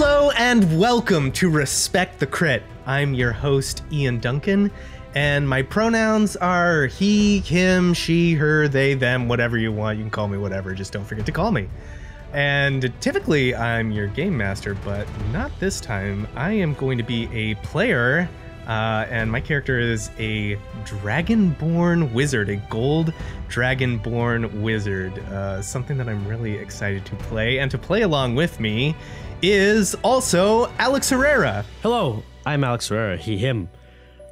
Hello and welcome to Respect the Crit. I'm your host, Ian Duncan, and my pronouns are he, him, she, her, they, them, whatever you want. You can call me whatever, just don't forget to call me. And typically I'm your game master, but not this time. I am going to be a player, and my character is a dragonborn wizard, a gold dragonborn wizard. Something that I'm really excited to play, and to play along with me is also Alex Herrera. Hello, I'm Alex Herrera, he, him.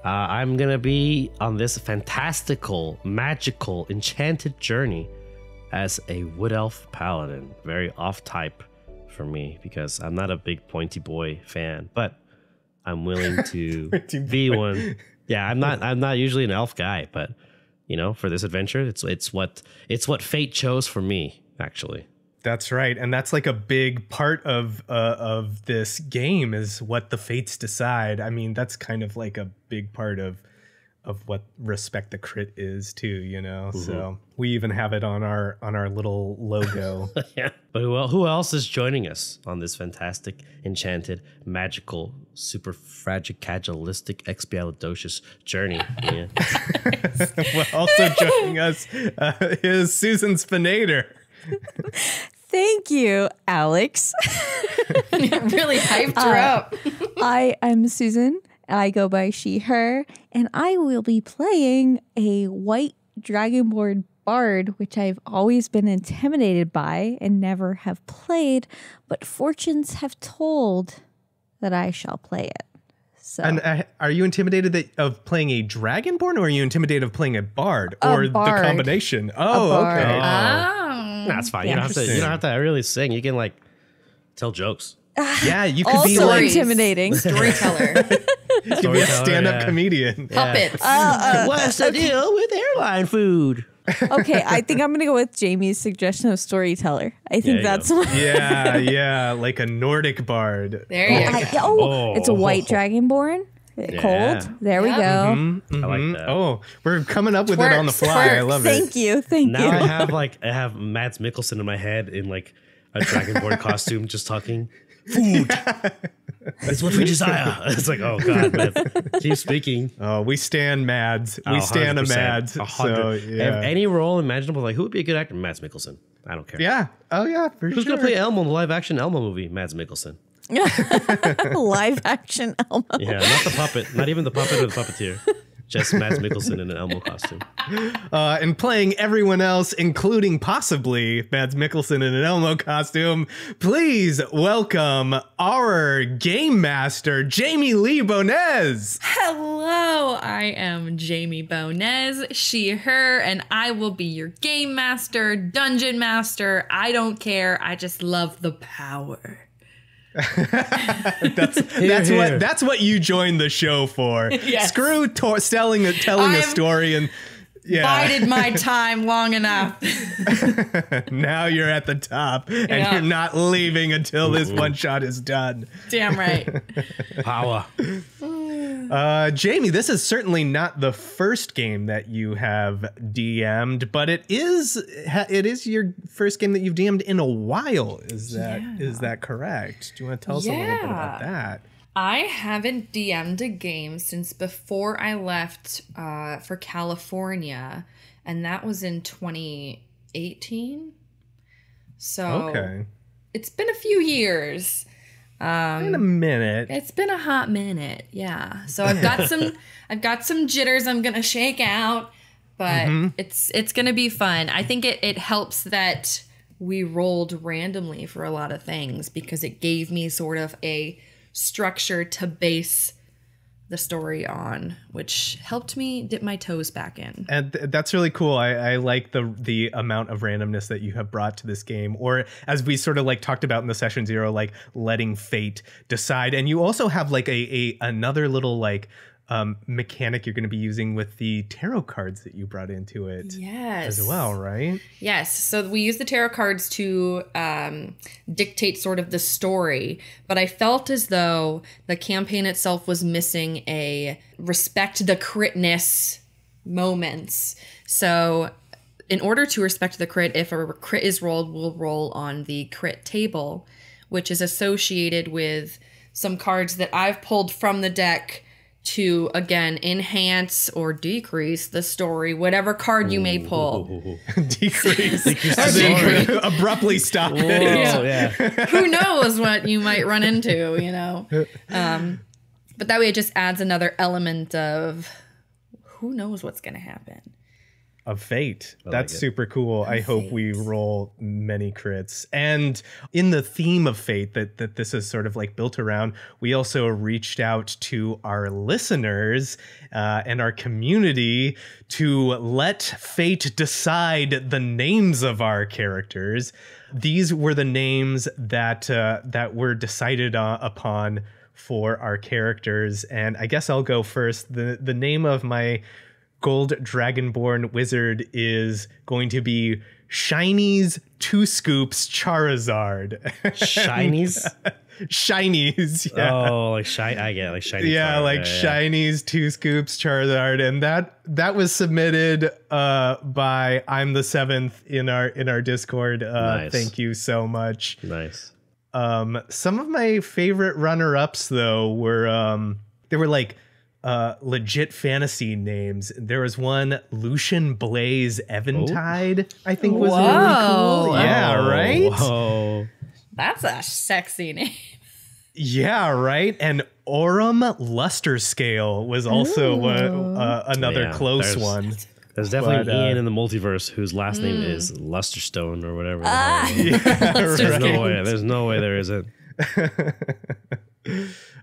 I'm gonna be on this fantastical, magical, enchanted journey as a wood elf paladin. Very off type for me because I'm not a big pointy boy fan, but I'm willing to be one. Yeah, I'm not usually an elf guy, but you know, for this adventure, it's what fate chose for me, actually. That's right, and that's like a big part of this game is what the fates decide. I mean, that's kind of like a big part of what Respect the Crit is too, you know. Mm-hmm. So we even have it on our little logo. Yeah, but who else is joining us on this fantastic, enchanted, magical, super fragilistic, expialidocious journey? Yeah. Well, also joining us is Susan Spenader. Thank you, Alex. Really hyped her up. I am Susan. I go by she, her, and I will be playing a white dragonborn bard, which I've always been intimidated by and never have played, but fortunes have told that I shall play it. So. And are you intimidated of playing a dragonborn, or are you intimidated of playing a bard, or the combination? Oh, okay. That's fine. Yeah. You don't have to really sing. You can like tell jokes. Yeah, you could also be like intimidating storyteller. You could be a stand-up comedian. Puppets. What's the deal with airline food? Okay, I think I'm gonna go with Jamie's suggestion of storyteller. I think that's what. Yeah, like a Nordic bard. There you go. It's a white dragonborn. Cold. There we go. Mm-hmm. I like that. Oh, we're coming up with it on the fly. I love it. Thank you. Now I have Mads Mikkelsen in my head in like a dragonborn costume, just talking. Food. That's what we desire. It's like, oh god, man. Keep speaking. Oh, we stand Mads. We stand a Mads. So, yeah. Any role imaginable, like who would be a good actor? Mads Mikkelsen. I don't care. Yeah. Oh yeah. For Who's gonna play Elmo in the live action Elmo movie? Mads Mikkelsen. Live action Elmo. Yeah, not the puppet. Not even the puppet or the puppeteer. Just Mads Mikkelsen in an Elmo costume. And playing everyone else, including possibly Mads Mikkelsen in an Elmo costume, please welcome our game master, Jamie Lee-Bonés. Hello, I am Jamie Bonés, she, her, and I will be your game master, dungeon master. I don't care. I just love the power. That's what you joined the show for. Yes. Screw telling a story and bided my time long enough. Now you're at the top and you're not leaving until this one shot is done. Damn right. Power. Jamie, this is certainly not the first game that you have DM'd, but it is your first game that you've DM'd in a while. Is that correct? Do you want to tell us a little bit about that? I haven't DM'd a game since before I left for California, and that was in 2018. So it's been a few years. In a minute. It's been a hot minute, yeah. So I've got some jitters I'm gonna shake out, but it's gonna be fun. I think it helps that we rolled randomly for a lot of things because it gave me sort of a structure to base the story on, which helped me dip my toes back in. And that's really cool. I like the amount of randomness that you have brought to this game, or as we sort of like talked about in the session zero, like letting fate decide. And you also have like another little like mechanic you're going to be using with the tarot cards that you brought into it as well, right? Yes. So we use the tarot cards to dictate sort of the story, but I felt as though the campaign itself was missing a respect the critness moments. So in order to respect the crit, if a crit is rolled, we'll roll on the crit table, which is associated with some cards that I've pulled from the deck to, again, enhance or decrease the story, whatever card you may pull. Decrease. Abruptly stop it. Yeah. Who knows what you might run into, you know? But that way it just adds another element of who knows what's going to happen. Of fate. I That's like it. super cool. I hope we roll many crits. And in the theme of fate that this is sort of like built around, we also reached out to our listeners and our community to let fate decide the names of our characters. These were the names that were decided upon for our characters. And I guess I'll go first. The name of my Gold Dragonborn wizard is going to be Shiny's 2 Scoops Charizard. Shinies? Shinies, yeah. Oh, like shiny. I get it, like shiny. Yeah, card. like Shiny's 2 Scoops Charizard. And that was submitted by I'm the 7th in our Discord. Nice. Thank you so much. Nice. Some of my favorite runner-ups though were they were like legit fantasy names. There was one, Lucian Blaze Eventide, I think was really cool. Yeah, right? Whoa. That's a sexy name. Yeah, right. And Aurum Luster Scale was also another Yeah, close one. There's definitely But, Ian in the multiverse whose last name is Lusterstone or whatever. Yeah, There's right. no way. There's no way there isn't.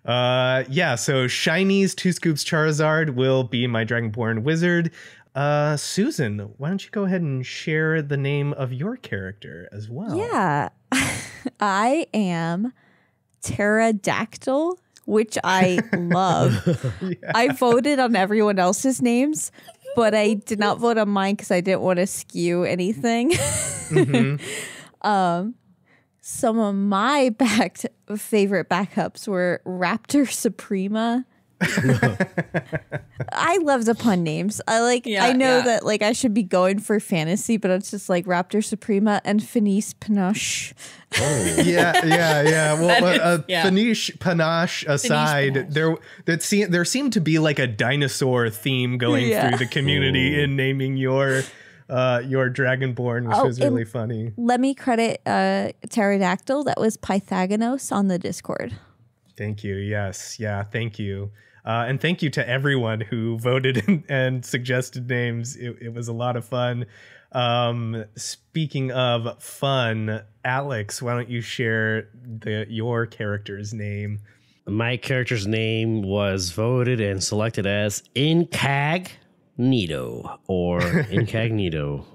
Yeah, so Shiny's 2 Scoops Charizard will be my Dragonborn wizard. Susan, why don't you go ahead and share the name of your character as well? Yeah. I am Dactyl, which I love. I voted on everyone else's names, but I did not vote on mine because I didn't want to skew anything. Some of my favorite backups were Raptor Suprema. I love the pun names. I know that like I should be going for fantasy, but it's just like Raptor Suprema and Finis Panache. Yeah. Well, Finis Panache aside, Panache. there seemed to be like a dinosaur theme going through the community in naming your Dragonborn, which was really funny. Let me credit Pterodactyl. That was Pythagonos on the Discord. Thank you. Yes. Yeah. Thank you. And thank you to everyone who voted and suggested names. It was a lot of fun. Speaking of fun, Alex, why don't you share your character's name? My character's name was voted and selected as Enkäg Nito or Enkäg Nito.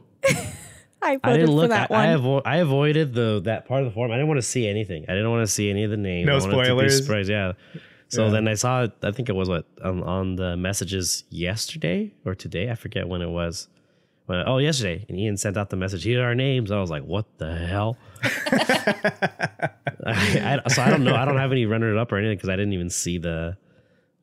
I voted for that one. I avoided that part of the form. I didn't want to see anything. I didn't want to see any of the names. No I wanted spoilers. To be surprised, yeah. So then I saw it, I think it was on the messages yesterday or today. I forget when it was. Yesterday. And Ian sent out the message. Here are our names. I was like, what the hell? So I don't know. I don't have any runner up or anything because I didn't even see the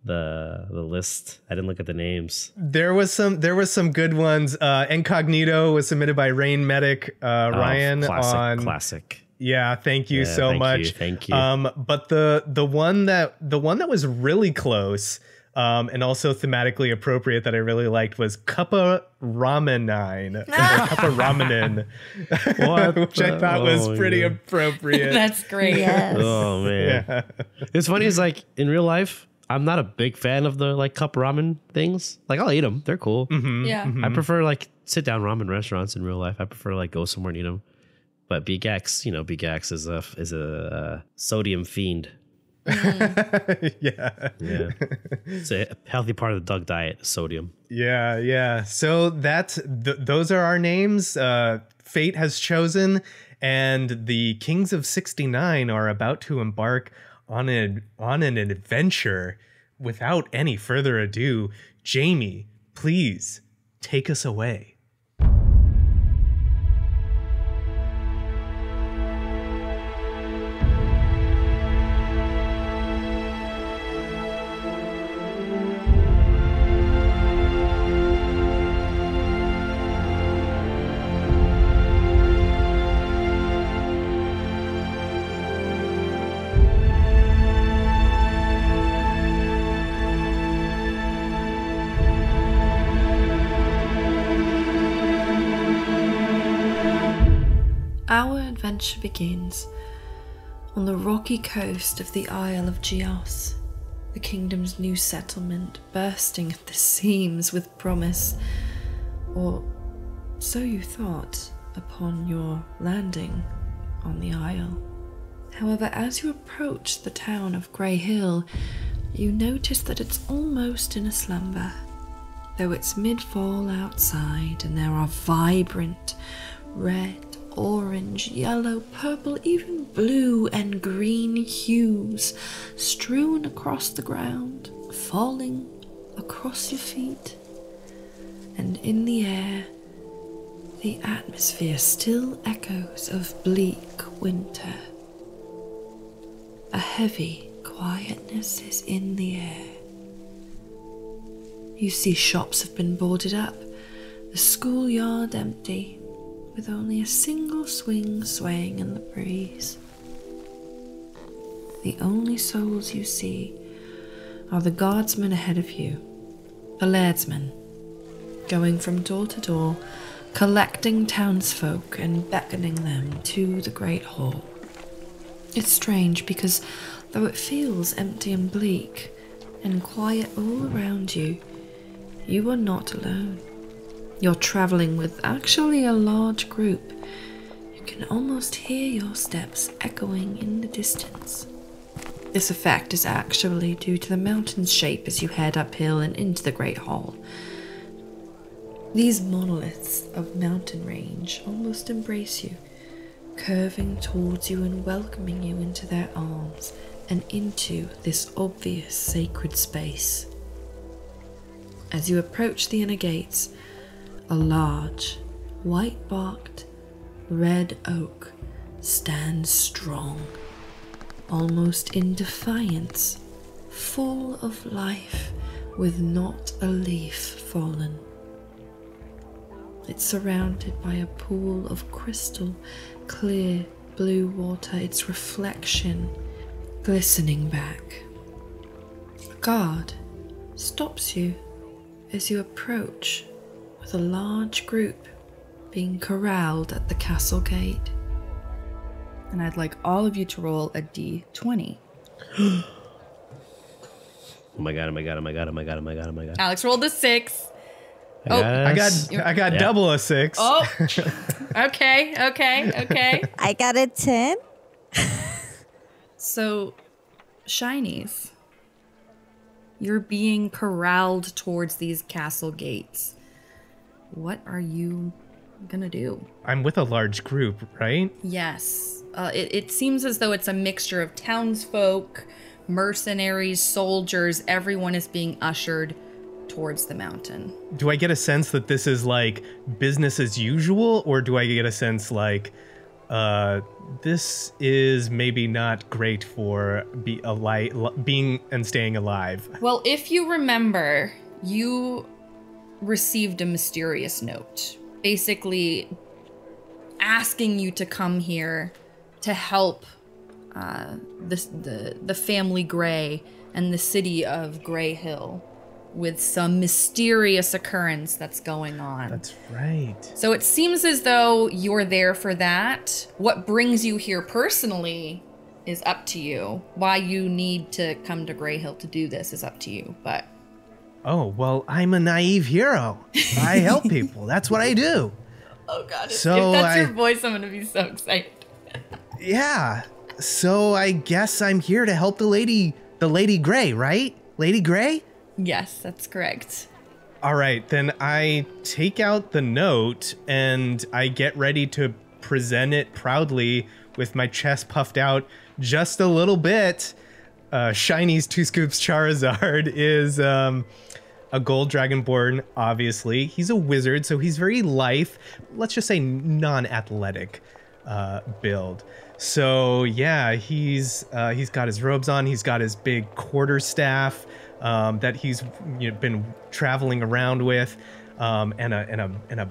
list. I didn't look at the names. There was some good ones. Incognito was submitted by Rain Medic Ryan classic. Yeah, thank you so much. Thank you. But the one that was really close and also thematically appropriate that I really liked was Cuppa Ramenine, Cuppa Ramenin, which I thought was pretty appropriate. That's great. Yes. Oh man, Yeah. It's funny. Is like in real life, I'm not a big fan of the like cup ramen things. Like I'll eat them; they're cool. Yeah. I prefer like sit down ramen restaurants in real life. I prefer like go somewhere and eat them. But Bigax is a sodium fiend. Yeah. It's a healthy part of the dog diet, sodium. Yeah. So those are our names. Fate has chosen, and the Kings of 69 are about to embark on an adventure. Without any further ado, Jamie, please take us away. adventure begins on the rocky coast of the Isle of Gios, the kingdom's new settlement bursting at the seams with promise. Or so you thought upon your landing on the isle. However, as you approach the town of Grayhill, you notice that it's almost in a slumber. Though it's mid-fall outside and there are vibrant red, orange, yellow, purple, even blue and green hues strewn across the ground, falling across your feet. And in the air, the atmosphere still echoes of bleak winter. A heavy quietness is in the air. You see shops have been boarded up, the schoolyard empty, with only a single swing swaying in the breeze. The only souls you see are the guardsmen ahead of you, the lairdmen, going from door to door, collecting townsfolk and beckoning them to the great hall. It's strange because though it feels empty and bleak and quiet all around you, you are not alone. You're traveling with actually a large group. You can almost hear your steps echoing in the distance. This effect is actually due to the mountain's shape as you head uphill and into the Great Hall. These monoliths of mountain range almost embrace you, curving towards you and welcoming you into their arms and into this obvious sacred space. As you approach the inner gates, a large, white-barked, red oak stands strong, almost in defiance, full of life, with not a leaf fallen. It's surrounded by a pool of crystal clear blue water, its reflection glistening back. A guard stops you as you approach, with a large group being corralled at the castle gate. And I'd like all of you to roll a d20. Oh my god, oh my god, oh my god, oh my god, oh my god, oh my god. Alex rolled a 6. I got Yeah. double a 6. Oh, okay. I got a 10. So, shinies, you're being corralled towards these castle gates. What are you gonna do? I'm with a large group, right? Yes. It seems as though it's a mixture of townsfolk, mercenaries, soldiers. Everyone is being ushered towards the mountain. Do I get a sense that this is like business as usual, or do I get a sense like this is maybe not great for being and staying alive? Well, if you remember, you received a mysterious note, basically asking you to come here to help the family Gray and the city of Grayhill with some mysterious occurrence that's going on. That's right. So it seems as though you're there for that. What brings you here personally is up to you. Why you need to come to Grayhill to do this is up to you, but... Oh, well, I'm a naive hero. I help people. That's what I do. Oh god, if So that's your voice, I'm gonna be so excited. Yeah. So I guess I'm here to help the Lady Gray, right? Lady Gray? Yes, that's correct. All right, then I take out the note and I get ready to present it proudly with my chest puffed out just a little bit. Shiny's 2 Scoops Charizard is a gold dragonborn, obviously. He's a wizard, so he's very life, let's just say non-athletic build. So yeah, he's got his robes on, he's got his big quarterstaff that he's been traveling around with, and a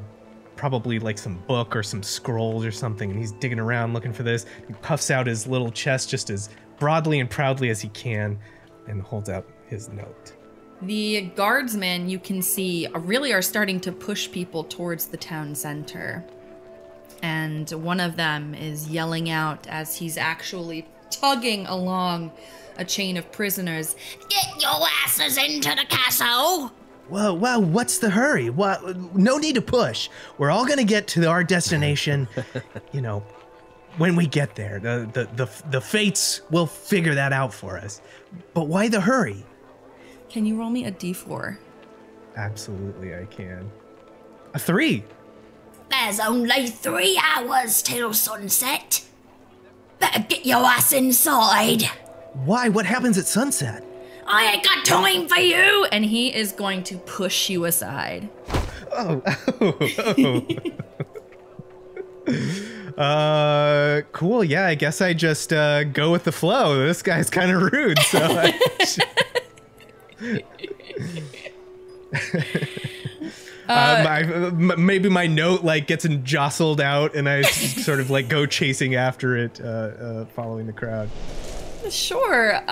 probably like some book or some scrolls or something, and he's digging around looking for this. He puffs out his little chest just as broadly and proudly as he can and holds out his note. The guardsmen, you can see, really are starting to push people towards the town center. and one of them is yelling out as he's actually tugging along a chain of prisoners. Get your asses into the castle! Whoa, what's the hurry? No need to push. We're all gonna get to our destination, when we get there. The fates will figure that out for us. But why the hurry? Can you roll me a d4? Absolutely, I can. A 3. There's only 3 hours till sunset. Better get your ass inside. Why? What happens at sunset? I ain't got time for you. And he is going to push you aside. Oh. Cool. Yeah, I guess I just go with the flow. This guy's kind of rude, so maybe my note gets jostled out, and I sort of go chasing after it, following the crowd. Sure.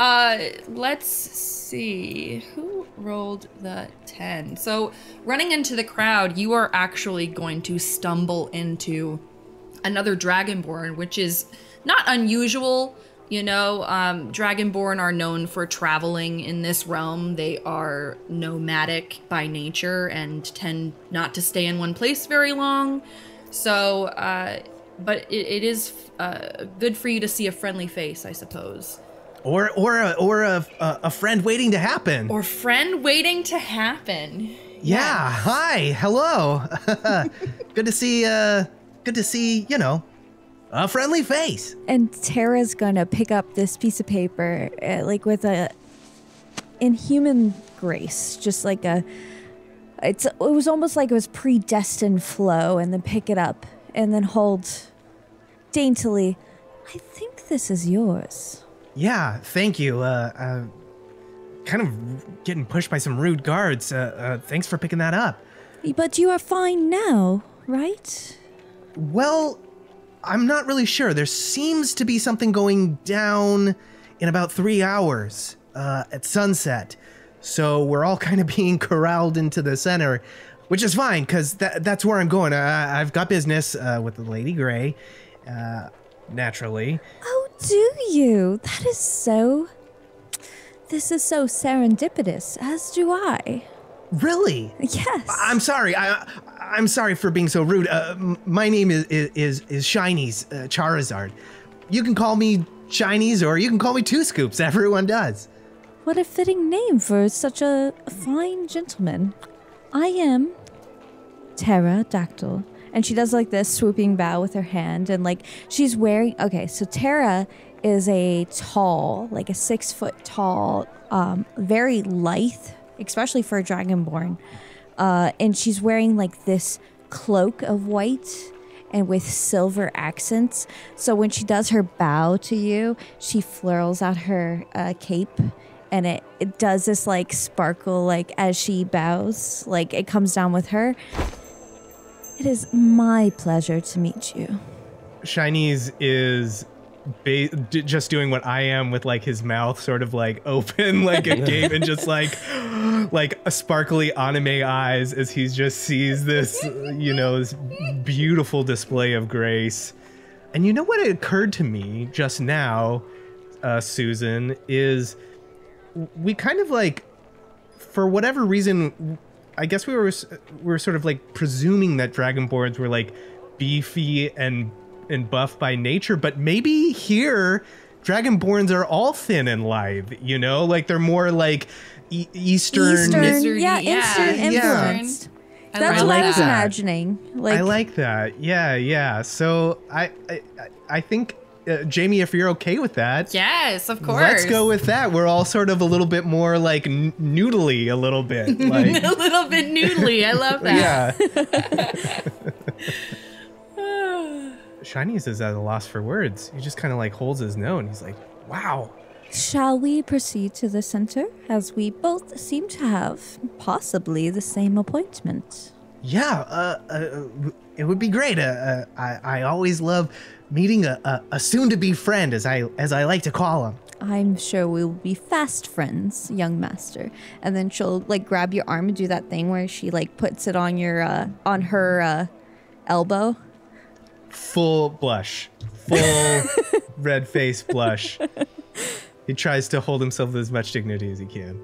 Let's see. Who rolled the 10? So running into the crowd, you are actually going to stumble into another Dragonborn, which is not unusual. Dragonborn are known for traveling in this realm. They are nomadic by nature and tend not to stay in one place very long. So, but it is good for you to see a friendly face, I suppose. Or a friend waiting to happen. Or friend waiting to happen. Yeah. Yes. Hi. Hello. Good to see. Good to see. A friendly face. And Tara's gonna pick up this piece of paper, with a inhuman grace, just it was almost like it was predestined flow, and then pick it up and then hold daintily. I think this is yours. Yeah, thank you. Kind of getting pushed by some rude guards. Thanks for picking that up. But you are fine now, right? Well, I'm not really sure. There seems to be something going down in about 3 hours at sunset. So we're all kind of being corralled into the center, which is fine, because that's where I'm going. I've got business with the Lady Grey, naturally. Oh, do you? This is so serendipitous, as do I. Really? Yes. I'm sorry. I'm sorry for being so rude. My name is Shiny's Charizard. You can call me Shiny's, or you can call me Two Scoops. Everyone does. What a fitting name for such a fine gentleman. I am Tahra Dactyl. And she does this swooping bow with her hand, and she's wearing, okay, so Tahra is a tall, a 6 foot tall, very lithe, especially for a Dragonborn. And she's wearing this cloak of white and with silver accents. So when she does her bow to you, she flurls out her cape, and it does this sparkle as she bows, it comes down with her. It is my pleasure to meet you. Shiny's is just doing what I am with his mouth sort of open like a gape, and just like a sparkly anime eyes as he just sees this, this beautiful display of grace. And what occurred to me just now, Susan, is we kind of for whatever reason, I guess we were sort of presuming that Dragonborns were beefy and buff by nature, but maybe here Dragonborns are all thin and lithe, they're more Eastern, yeah, Eastern influenced. That's what I was imagining. I like that. Yeah. So I think, Jamie, if you're okay with that. Yes, of course. Let's go with that. We're all sort of a little bit more noodly, a little bit. A little bit noodly. I love that. Yeah. Shiny's is at a loss for words. He just kind of holds his nose, and he's like, wow. Shall we proceed to the center, as we both seem to have possibly the same appointment? Yeah, it would be great. I always love meeting a soon-to-be friend, as I like to call him. I'm sure we'll be fast friends, young master. And then she'll grab your arm and do that thing where she puts it on your on her elbow. full blush, full red face blush. He tries to hold himself with as much dignity as he can.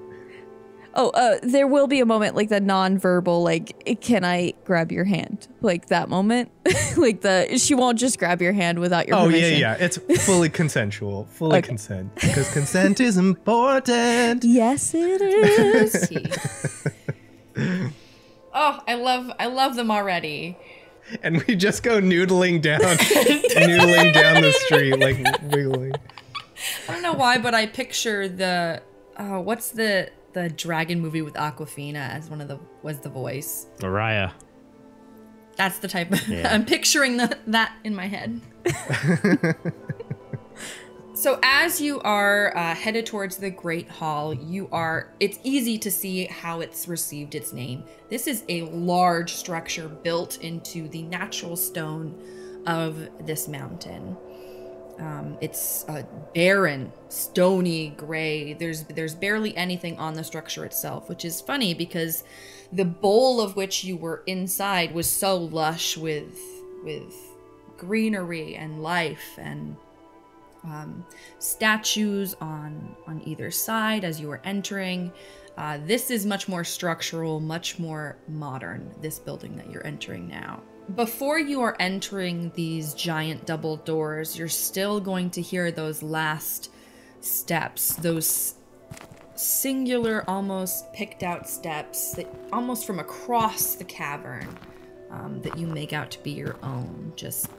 Oh, there will be a moment like the non-verbal, like, can I grab your hand? Like that moment, like she won't just grab your hand without your permission. Yeah. It's fully consensual, fully consent, because consent is important. Yes, it is. Oh, I love them already. And we just go noodling down the street, like wiggling. I don't know why, but I picture what's the dragon movie with Aquafina as was the voice. Araya. That's the type of, I'm picturing that in my head. So as you are headed towards the Great Hall, it's easy to see how it's received its name. This is a large structure built into the natural stone of this mountain. It's barren, stony, gray. There's barely anything on the structure itself, which is funny because the bowl of which you were inside was so lush with greenery and life and statues on either side as you were entering. This is much more structural, much more modern, this building that you're entering now. Before you are entering these giant double doors, you're still going to hear those last steps, those singular, almost picked out steps that almost from across the cavern that you make out to be your own, just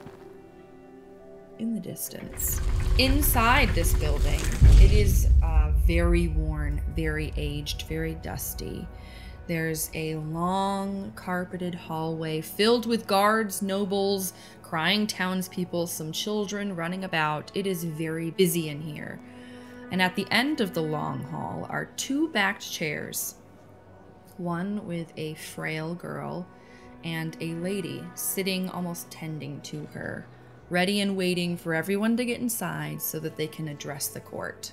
in the distance. Inside this building, it is very worn, very aged, very dusty. There's a long carpeted hallway filled with guards, nobles, crying townspeople, some children running about. It is very busy in here. And at the end of the long hall are two backed chairs, one with a frail girl and a lady sitting almost tending to her, ready and waiting for everyone to get inside so that they can address the court.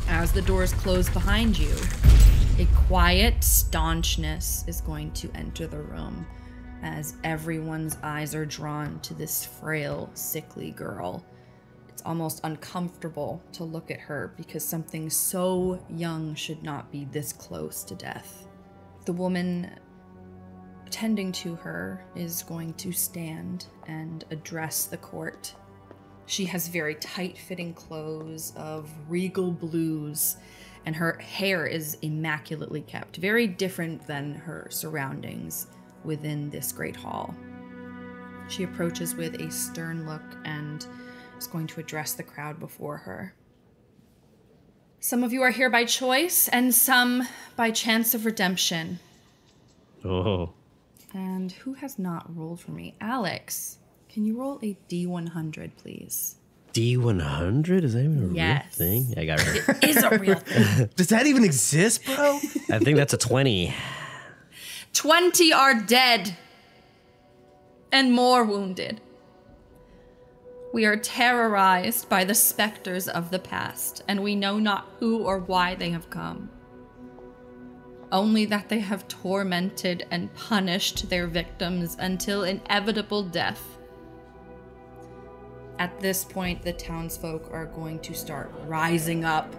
As the doors close behind you, a quiet staunchness is going to enter the room as everyone's eyes are drawn to this frail, sickly girl. It's almost uncomfortable to look at her because something so young should not be this close to death. The woman tending to her is going to stand and address the court. She has very tight-fitting clothes of regal blues, and her hair is immaculately kept, very different than her surroundings within this great hall. She approaches with a stern look and is going to address the crowd before her. Some of you are here by choice, and some by chance of redemption. Oh. And who has not rolled for me? Alex, can you roll a D100, please? D100? Is that even a real thing? I got it. It is a real thing. Does that even exist, bro? I think that's a 20. 20 are dead and more wounded. We are terrorized by the specters of the past, and we know not who or why they have come. Only that they have tormented and punished their victims until inevitable death. At this point, the townsfolk are going to start rising up.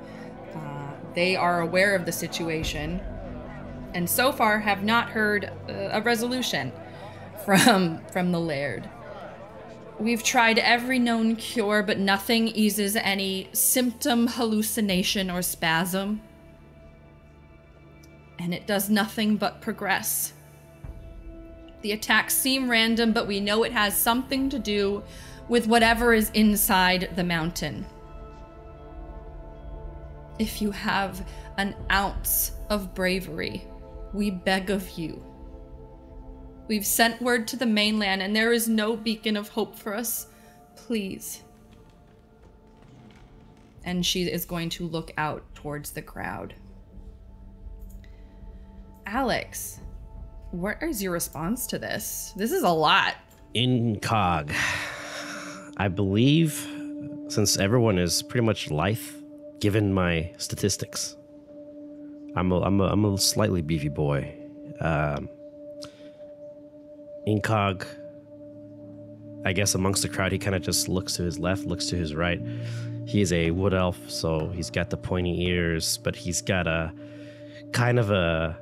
They are aware of the situation, and so far have not heard a resolution from the Laird. We've tried every known cure, but nothing eases any symptom, hallucination, or spasm. And it does nothing but progress. The attacks seem random, but we know it has something to do with whatever is inside the mountain. If you have an ounce of bravery, we beg of you. We've sent word to the mainland, and there is no beacon of hope for us. Please. And she is going to look out towards the crowd. Alex, what is your response to this? This is a lot. Enkäg. I believe, since everyone is pretty much lithe, given my statistics, I'm a slightly beefy boy. Enkäg I guess amongst the crowd, he kind of just looks to his left, looks to his right. He's a wood elf, so he's got the pointy ears, but he's got a kind of a,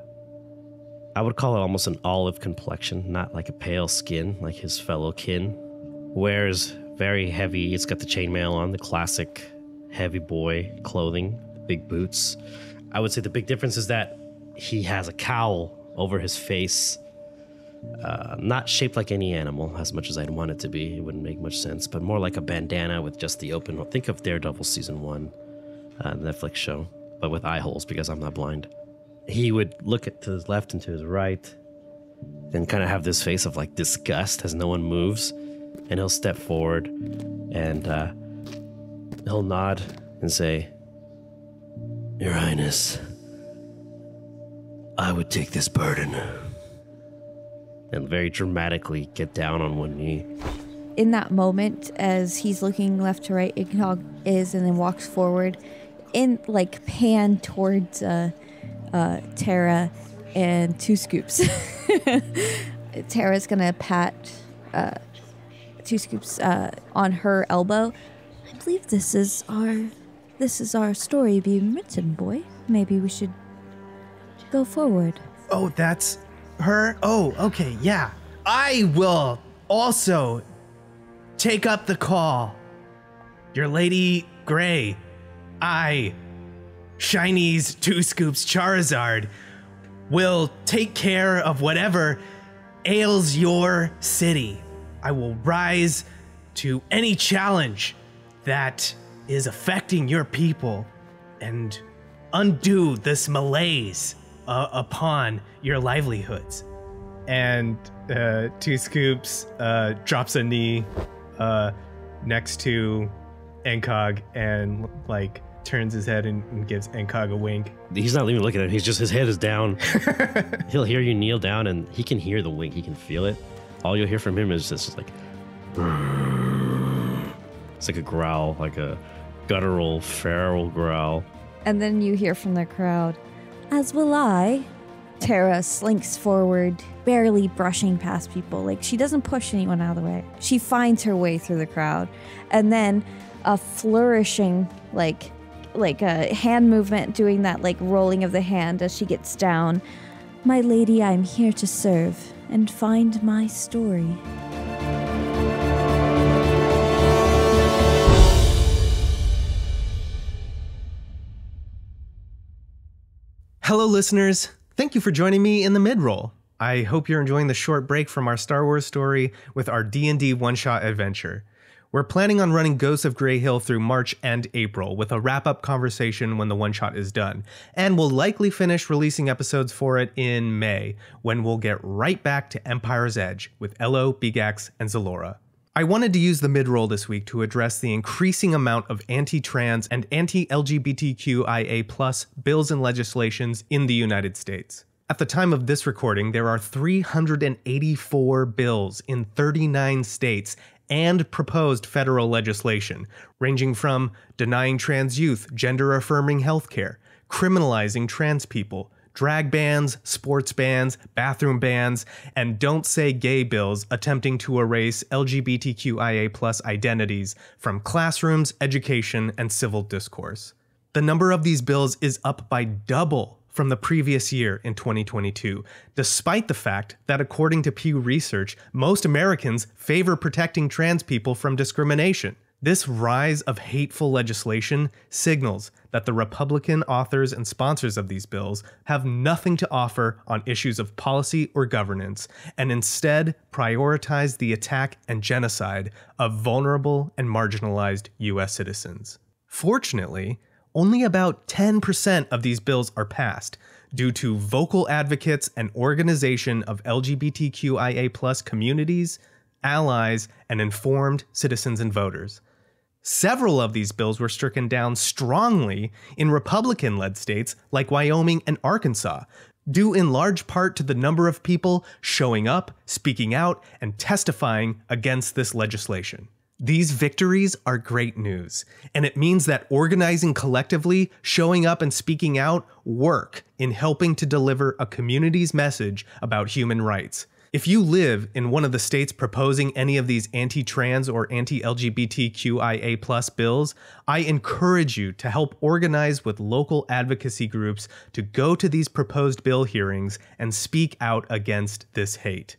I would call it almost an olive complexion, not like a pale skin like his fellow kin. Wears very heavy, it's got the chainmail on, the classic heavy boy clothing, big boots. I would say the big difference is that he has a cowl over his face. Not shaped like any animal, as much as I'd want it to be. It wouldn't make much sense, but more like a bandana with just the open. Think of Daredevil season 1, Netflix show, but with eye holes because I'm not blind. He would look to his left and to his right, then kind of have this face of like disgust as no one moves, and he'll step forward and he'll nod and say, "Your Highness, I would take this burden." And very dramatically get down on one knee. In that moment, as he's looking left to right, Enkäg is, and then walks forward, in like pan towards Tahra and Two Scoops. Tara's gonna pat Two Scoops on her elbow. I believe this is our story being written, boy. Maybe we should go forward. Oh, that's her? Oh, okay, yeah. I will also take up the call. Your Lady Grey, I, Shiny's Two Scoops Charizard, will take care of whatever ails your city. I will rise to any challenge that is affecting your people and undo this malaise upon your livelihoods. And Two Scoops drops a knee next to Enkäg and like turns his head and gives Enkäg a wink. He's not even looking at him. He's just, his head is down. He'll hear you kneel down and he can hear the wink. He can feel it. All you'll hear from him is just like, it's like a growl, like a guttural, feral growl. And then you hear from the crowd, "As will I." Tahra slinks forward, barely brushing past people. Like, she doesn't push anyone out of the way. She finds her way through the crowd. And then a flourishing, like a hand movement, doing that, like, rolling of the hand as she gets down. "My lady, I'm here to serve and find my story." Hello, listeners. Thank you for joining me in the mid-roll. I hope you're enjoying the short break from our Star Wars story with our D&D one-shot adventure. We're planning on running Ghosts of Grayhill through March and April with a wrap-up conversation when the one-shot is done, and we'll likely finish releasing episodes for it in May, when we'll get right back to Empire's Edge with Elo, Bigax, and Zalora. I wanted to use the mid-roll this week to address the increasing amount of anti-trans and anti-LGBTQIA+ bills and legislations in the United States. At the time of this recording, there are 384 bills in 39 states and proposed federal legislation, ranging from denying trans youth gender-affirming healthcare, criminalizing trans people, drag bans, sports bans, bathroom bans, and don't say gay bills attempting to erase LGBTQIA+ identities from classrooms, education, and civil discourse. The number of these bills is up by double from the previous year in 2022, despite the fact that according to Pew Research, most Americans favor protecting trans people from discrimination. This rise of hateful legislation signals that the Republican authors and sponsors of these bills have nothing to offer on issues of policy or governance, and instead prioritize the attack and genocide of vulnerable and marginalized U.S. citizens. Fortunately, only about 10% of these bills are passed, due to vocal advocates and organization of LGBTQIA+ communities, allies, and informed citizens and voters. Several of these bills were stricken down strongly in Republican-led states like Wyoming and Arkansas, due in large part to the number of people showing up, speaking out, and testifying against this legislation. These victories are great news, and it means that organizing collectively, showing up, and speaking out work in helping to deliver a community's message about human rights. If you live in one of the states proposing any of these anti-trans or anti-LGBTQIA plus bills, I encourage you to help organize with local advocacy groups to go to these proposed bill hearings and speak out against this hate.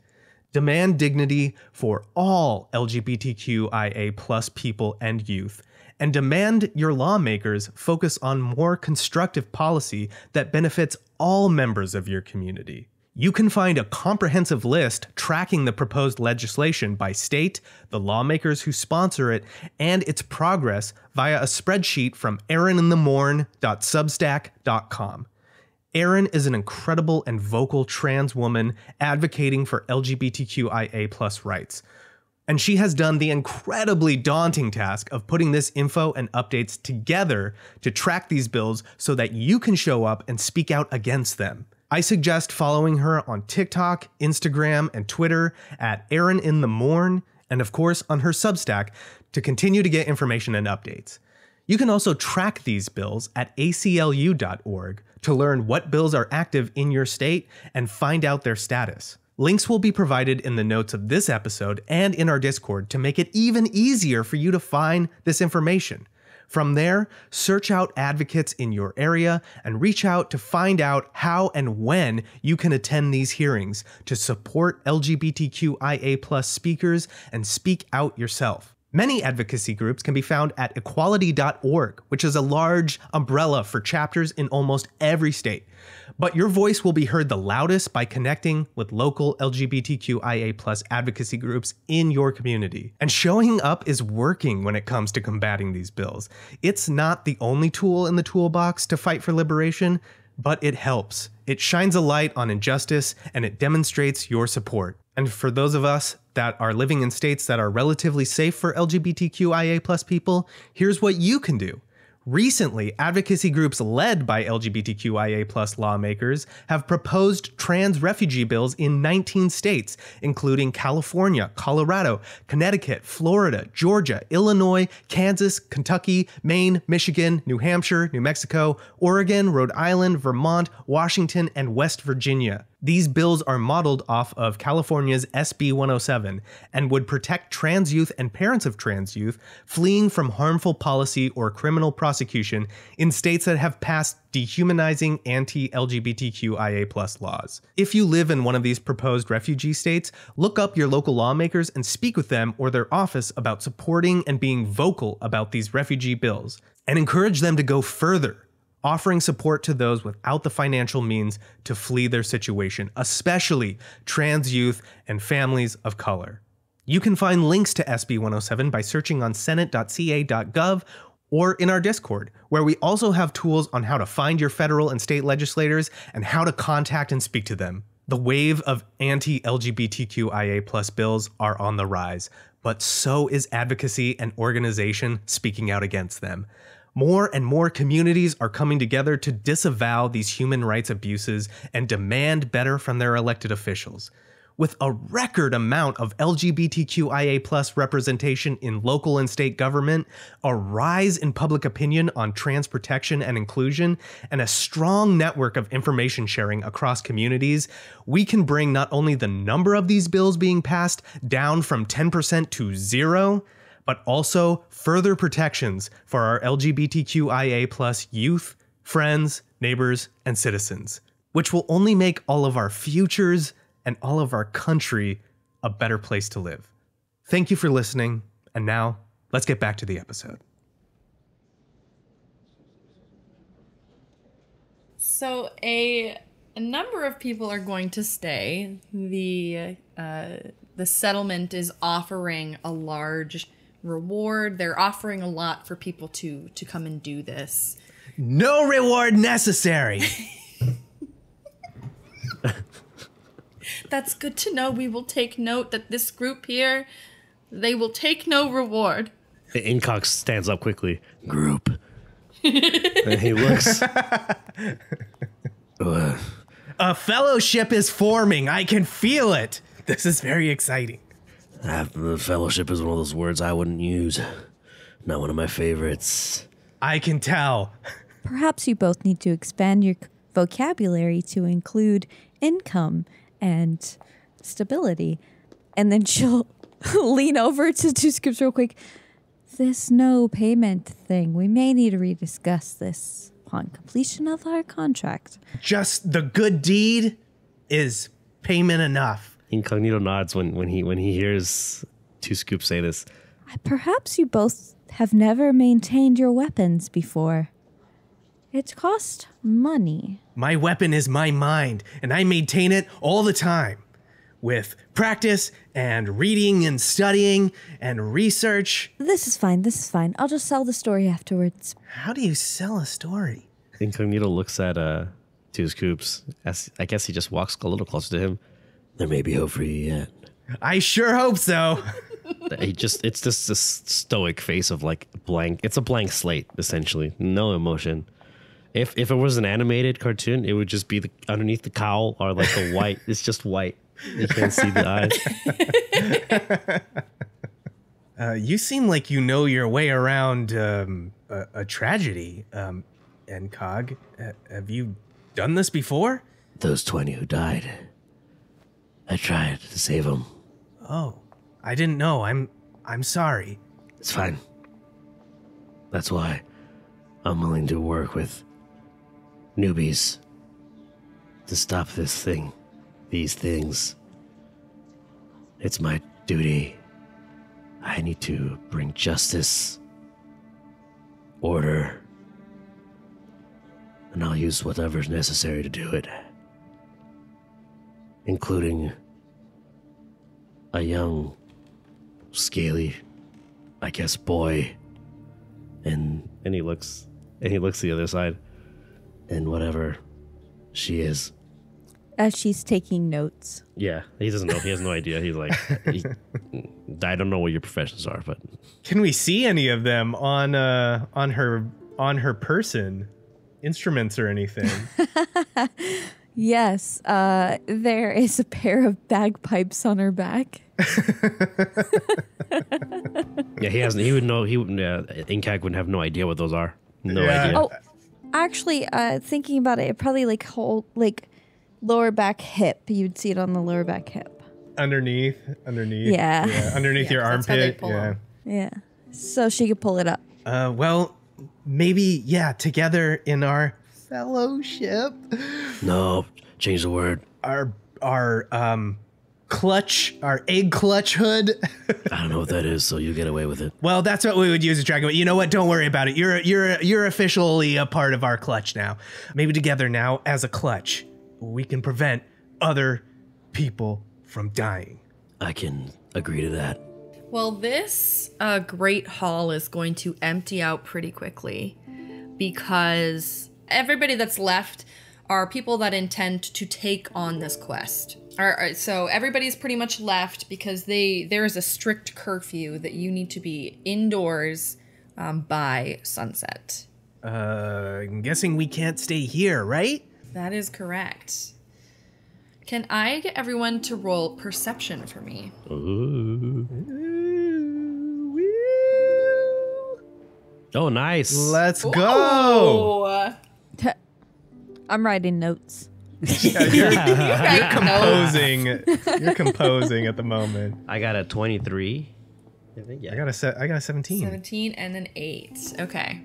Demand dignity for all LGBTQIA plus people and youth, and demand your lawmakers focus on more constructive policy that benefits all members of your community. You can find a comprehensive list tracking the proposed legislation by state, the lawmakers who sponsor it, and its progress via a spreadsheet from erininthemorn.substack.com. Erin is an incredible and vocal trans woman advocating for LGBTQIA+ rights. And she has done the incredibly daunting task of putting this info and updates together to track these bills so that you can show up and speak out against them. I suggest following her on TikTok, Instagram, and Twitter at @ErinInTheMorn, and of course on her Substack to continue to get information and updates. You can also track these bills at ACLU.org to learn what bills are active in your state and find out their status. Links will be provided in the notes of this episode and in our Discord to make it even easier for you to find this information. From there, search out advocates in your area and reach out to find out how and when you can attend these hearings to support LGBTQIA+ speakers and speak out yourself. Many advocacy groups can be found at equality.org, which is a large umbrella for chapters in almost every state. But your voice will be heard the loudest by connecting with local LGBTQIA+ advocacy groups in your community. And showing up is working when it comes to combating these bills. It's not the only tool in the toolbox to fight for liberation, but it helps. It shines a light on injustice and it demonstrates your support. And for those of us that are living in states that are relatively safe for LGBTQIA+ people, here's what you can do. Recently, advocacy groups led by LGBTQIA+ lawmakers have proposed trans refugee bills in 19 states, including California, Colorado, Connecticut, Florida, Georgia, Illinois, Kansas, Kentucky, Maine, Michigan, New Hampshire, New Mexico, Oregon, Rhode Island, Vermont, Washington, and West Virginia. These bills are modeled off of California's SB 107 and would protect trans youth and parents of trans youth fleeing from harmful policy or criminal prosecution in states that have passed dehumanizing anti-LGBTQIA+ laws. If you live in one of these proposed refugee states, look up your local lawmakers and speak with them or their office about supporting and being vocal about these refugee bills, and encourage them to go further, offering support to those without the financial means to flee their situation, especially trans youth and families of color. You can find links to SB 107 by searching on senate.ca.gov or in our Discord, where we also have tools on how to find your federal and state legislators and how to contact and speak to them. The wave of anti-LGBTQIA+ bills are on the rise, but so is advocacy and organization speaking out against them. More and more communities are coming together to disavow these human rights abuses and demand better from their elected officials. With a record amount of LGBTQIA+ representation in local and state government, a rise in public opinion on trans protection and inclusion, and a strong network of information sharing across communities, we can bring not only the number of these bills being passed down from 10% to 0, but also further protections for our LGBTQIA+ youth, friends, neighbors, and citizens, which will only make all of our futures and all of our country a better place to live. Thank you for listening, and now let's get back to the episode. So a number of people are going to stay. The settlement is offering a large reward. They're offering a lot for people to come and do this. No reward necessary. That's good to know. We will take note that this group here, they will take no reward. Enkäg stands up quickly. Group. And he looks. A fellowship is forming. I can feel it. This is very exciting. Fellowship is one of those words I wouldn't use. Not one of my favorites. I can tell. Perhaps you both need to expand your vocabulary to include income and stability. And then she'll lean over to Two Scoops real quick. This no payment thing, we may need to rediscuss this upon completion of our contract. Just the good deed is payment enough. Incognito nods when he hears Two Scoops say this. Perhaps you both have never maintained your weapons before. It costs money. My weapon is my mind, and I maintain it all the time. With practice and reading and studying and research. This is fine. I'll just sell the story afterwards. How do you sell a story? Incognito looks at Two Scoops. As I guess he just walks a little closer to him. There may be hope for you yet. I sure hope so. It's just this stoic face of like blank. It's a blank slate, essentially. No emotion. If it was an animated cartoon, it would just be underneath the cowl or like the white. It's just white. You can't see the eyes. You seem like you know your way around a tragedy, Enkäg. Have you done this before? Those 20 who died. I tried to save them. Oh, I didn't know. I'm sorry. It's fine. That's why I'm willing to work with newbies to stop this thing. These things. It's my duty. I need to bring justice, order, and I'll use whatever's necessary to do it, including a young, scaly, I guess, boy, and he looks the other side, and whatever she is. As she's taking notes. Yeah, he doesn't know. He has no idea. He's like, I don't know what your professions are, but can we see any of them on her person, instruments or anything? Yes, there is a pair of bagpipes on her back. Yeah, he hasn't. He would know. Enkäg would have no idea what those are. No idea. Oh, actually, thinking about it, it probably lower back hip. You'd see it on the lower back hip. Underneath. Yeah. Underneath your armpit. Yeah. So she could pull it up. Well, maybe, together in our fellowship. No, change the word. Our clutch, our egg clutch hood. I don't know what that is, so you get away with it. Well, that's what we would use as dragon. But you know what? Don't worry about it. You're officially a part of our clutch now. Maybe together now as a clutch, we can prevent other people from dying. I can agree to that. Well, this great hall is going to empty out pretty quickly because everybody that's left are people that intend to take on this quest. So everybody's pretty much left because there is a strict curfew that you need to be indoors by sunset. I'm guessing we can't stay here, right? That is correct. Can I get everyone to roll perception for me? Oh, nice. Let's go. Oh. I'm writing notes. You're composing. You're composing at the moment. I got a 23. I think, I got a 17. 17 and an 8. Okay.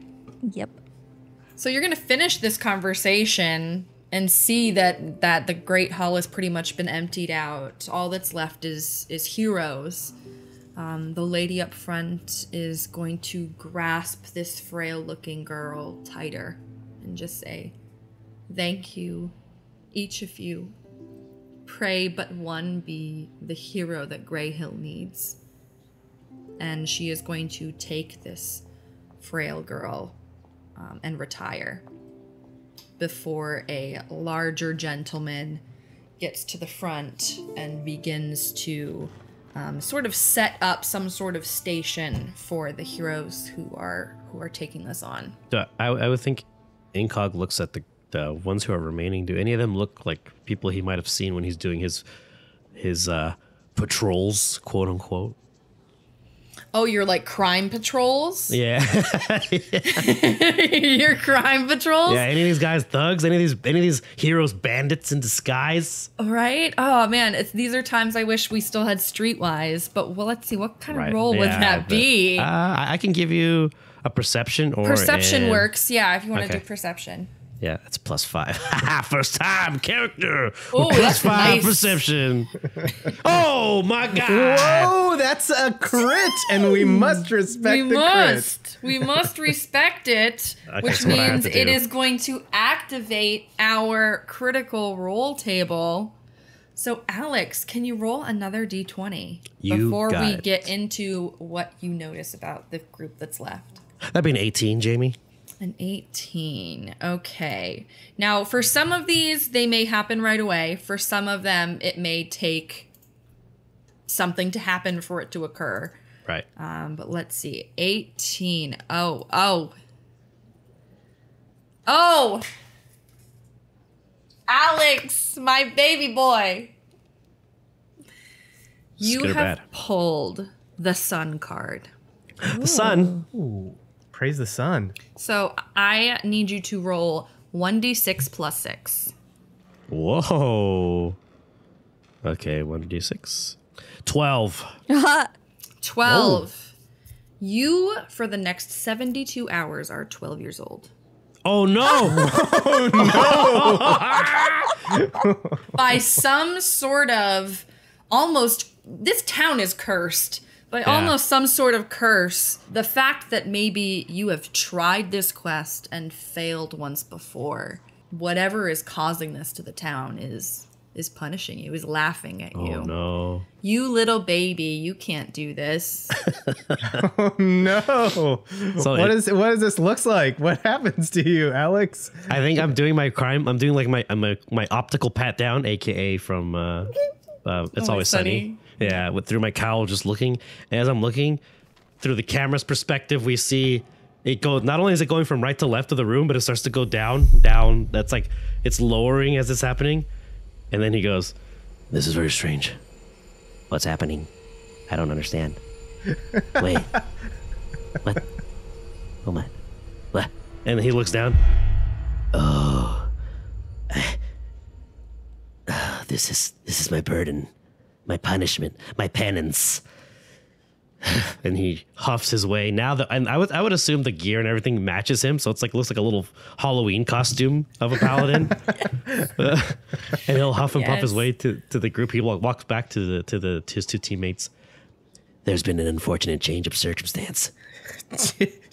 Yep. So you're going to finish this conversation and see that the Great Hall has pretty much been emptied out. All that's left is heroes. The lady up front is going to grasp this frail-looking girl tighter and just say, "Thank you, each of you. Pray but one be the hero that Grayhill needs." And she is going to take this frail girl and retire before a larger gentleman gets to the front and begins to sort of set up some sort of station for the heroes who are taking this on. I would think Enkäg looks at the ones who are remaining. Do any of them look like people he might have seen when he's doing his patrols, quote unquote? Oh, you're like crime patrols? Yeah. Your crime patrols? Yeah, any of these guys thugs? Any of these heroes bandits in disguise? Right? Oh man, these are times I wish we still had Streetwise. But well, let's see, what kind of role would that be? I can give you a perception or Perception works. Yeah, if you want to Okay. do perception. Yeah, it's +5. First time character. Oh, Plus that's 5 nice. perception. Oh my god. Whoa, that's a crit, and we must respect the crit. We must respect it, Okay, which so what I have means to it do. is going to activate our critical roll table. So, Alex, can you roll another d20 You before got we it. get into what you notice about the group that's left? That'd be an 18, Jamie. An 18. Okay. Now, for some of these, they may happen right away. For some of them, it may take something to happen for it to occur. Right. But let's see. 18. Oh. Alex, my baby boy. You good or have bad? pulled the sun card. The sun. Ooh, praise the sun. So I need you to roll 1d6 plus 6. Whoa. Okay, 1d6. 12. 12. You, for the next 72 hours, are 12 years old. Oh no. By some sort of almost, this town is cursed. By almost some sort of curse, the fact that maybe you have tried this quest and failed once before, whatever is causing this to the town is punishing you, is laughing at you. Oh no. You little baby, you can't do this. Oh no! So what does this look like? What happens to you, Alex? I think I'm doing my crime. I'm doing like my optical pat down, aka from It's Always Sunny. Yeah, through my cowl, just looking. And as I'm looking through the camera's perspective, we see it go. Not only is it going from right to left of the room, but it starts to go down. That's like it's lowering as it's happening. And then he goes, "This is very strange. What's happening? I don't understand. Wait, what? Oh my, what?" And he looks down. Oh, this is my burden, my punishment, my penance. And he huffs his way. And I would assume the gear and everything matches him, so it's like looks like a little Halloween costume of a paladin. And he'll huff and puff his way to the group. He walks back to his two teammates. There's been an unfortunate change of circumstance.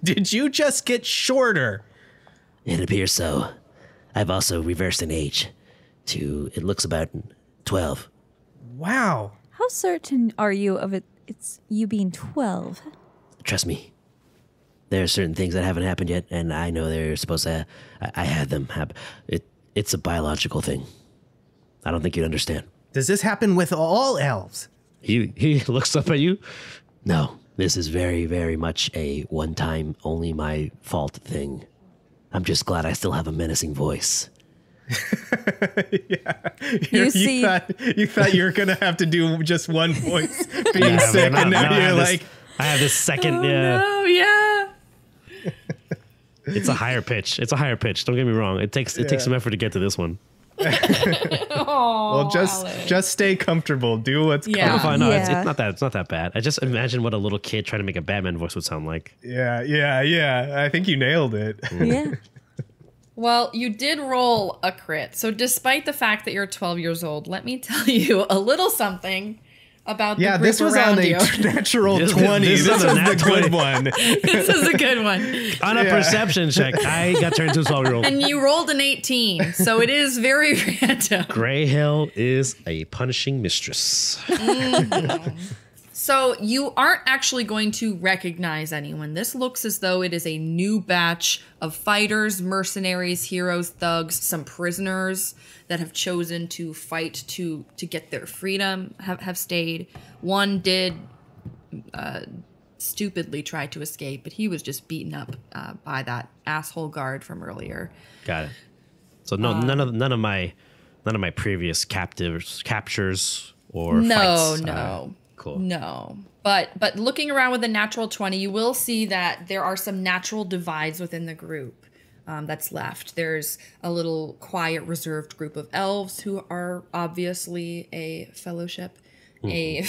Did you just get shorter? It appears so. I've also reversed an age to, it looks about 12. Wow. How certain are you of it? It's you being 12. Trust me. There are certain things that haven't happened yet, and I know they're supposed to. I had them happen. It's a biological thing. I don't think you'd understand. Does this happen with all elves? He looks up at you. No, this is very, very much a one-time, only my fault thing. I'm just glad I still have a menacing voice. Yeah. You You thought you were gonna have to do just one voice being sick, and now you're like, I have this second. Oh, yeah. It's a higher pitch. Don't get me wrong. It takes some effort to get to this one. well, just stay comfortable. Do what's Yeah. Fine, no, Yeah. it's not that bad. I just imagine what a little kid trying to make a Batman voice would sound like. Yeah. I think you nailed it. Yeah. Well, you did roll a crit. So despite the fact that you're 12 years old, let me tell you a little something about the Yeah, group this was around on you. a natural This- 20. this This is is on a the nat good 20. one. This is a good one. On a perception check, I got turned into a 12-year-old. And you rolled an 18, so it is very random. Grayhill is a punishing mistress. So you aren't actually going to recognize anyone. This looks as though it is a new batch of fighters, mercenaries, heroes, thugs, some prisoners that have chosen to fight to get their freedom, have stayed. One did stupidly try to escape, but he was just beaten up by that asshole guard from earlier. Got it. So none of my previous captures or No, fights. no. Cool. No. But looking around with a natural 20, you will see that there are some natural divides within the group that's left. There's a little quiet, reserved group of elves who are obviously a fellowship, a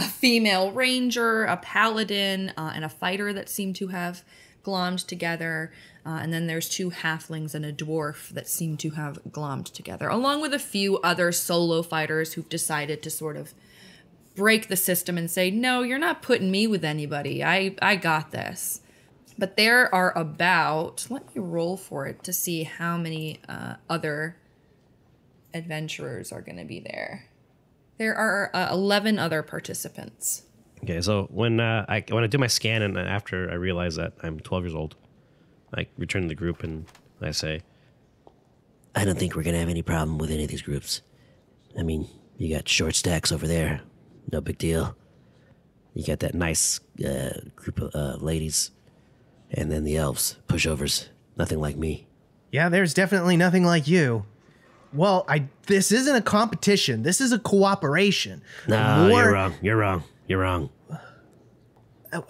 female ranger, a paladin, and a fighter that seem to have glommed together. And then there's 2 halflings and a dwarf that seem to have glommed together, along with a few other solo fighters who've decided to sort of break the system and say, no, you're not putting me with anybody. I got this. But there are about, let me roll for it to see how many other adventurers are going to be there. There are 11 other participants. Okay, so when I do my scan and after I realize that I'm 12 years old, I return to the group and I say, I don't think we're going to have any problem with any of these groups. I mean, you got short stacks over there. No big deal. You got that nice group of ladies. And then the elves, pushovers. Nothing like me. Yeah, there's definitely nothing like you. Well, this isn't a competition. This is a cooperation. No, you're wrong. You're wrong. You're wrong.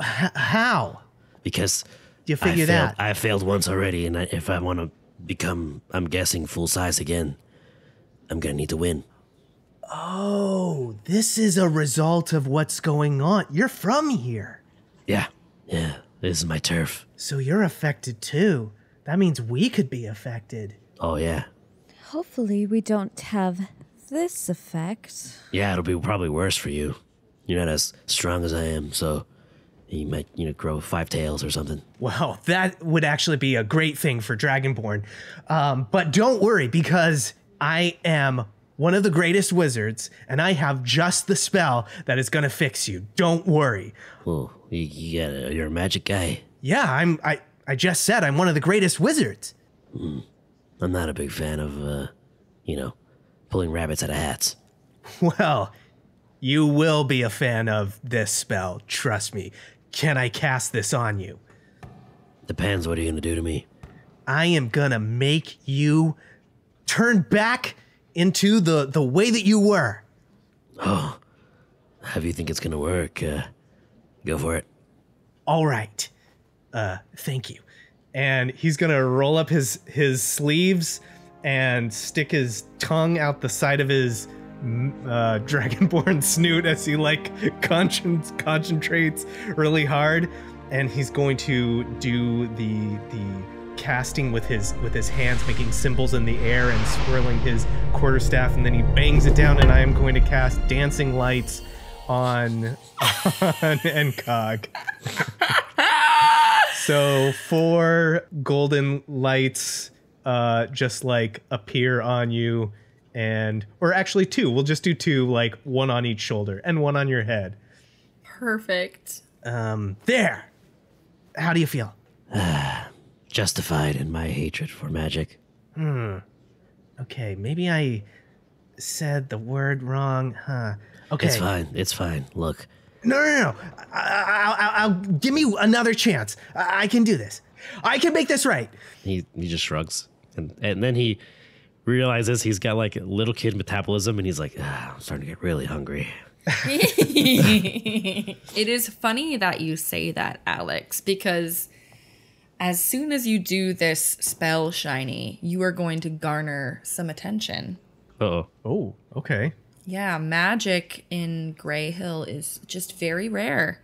How? Because you figure that I failed once already, and if I want to become, I'm guessing, full size again, I'm going to need to win. Oh, this is a result of what's going on. You're from here. Yeah, this is my turf. So you're affected too. That means we could be affected. Oh, yeah. Hopefully we don't have this effect. Yeah, it'll be probably worse for you. You're not as strong as I am, so you might, grow 5 tails or something. Well, that would actually be a great thing for Dragonborn. But don't worry, because I am one of the greatest wizards, and I have just the spell that is going to fix you. Don't worry. Well, you're a magic guy. Yeah, I just said I'm one of the greatest wizards. I'm not a big fan of, pulling rabbits out of hats. Well, you will be a fan of this spell, trust me. Can I cast this on you? Depends, what are you gonna do to me? I am gonna make you turn back into the way that you were. Oh, how do you think it's gonna work? Go for it. All right. Thank you. And he's gonna roll up his sleeves and stick his tongue out the side of his dragonborn snoot as he concentrates really hard, and he's going to do the casting with his hands, making symbols in the air and swirling his quarterstaff, and then he bangs it down, and I am going to cast dancing lights on Enkäg. So 4 golden lights just appear on you, or actually 2. We'll just do 2, 1 on each shoulder and 1 on your head. Perfect. There. How do you feel? Justified in my hatred for magic. Okay, maybe I said the word wrong, huh? Okay. It's fine. Look. No. I'll give me another chance. I can do this. I can make this right. He just shrugs. And then he realizes he's got a little kid metabolism, and he's like, I'm starting to get really hungry. It is funny that you say that, Alex, because as soon as you do this spell, Shiny, you are going to garner some attention. Uh-oh. Oh, okay. Yeah, magic in Grayhill is just very rare.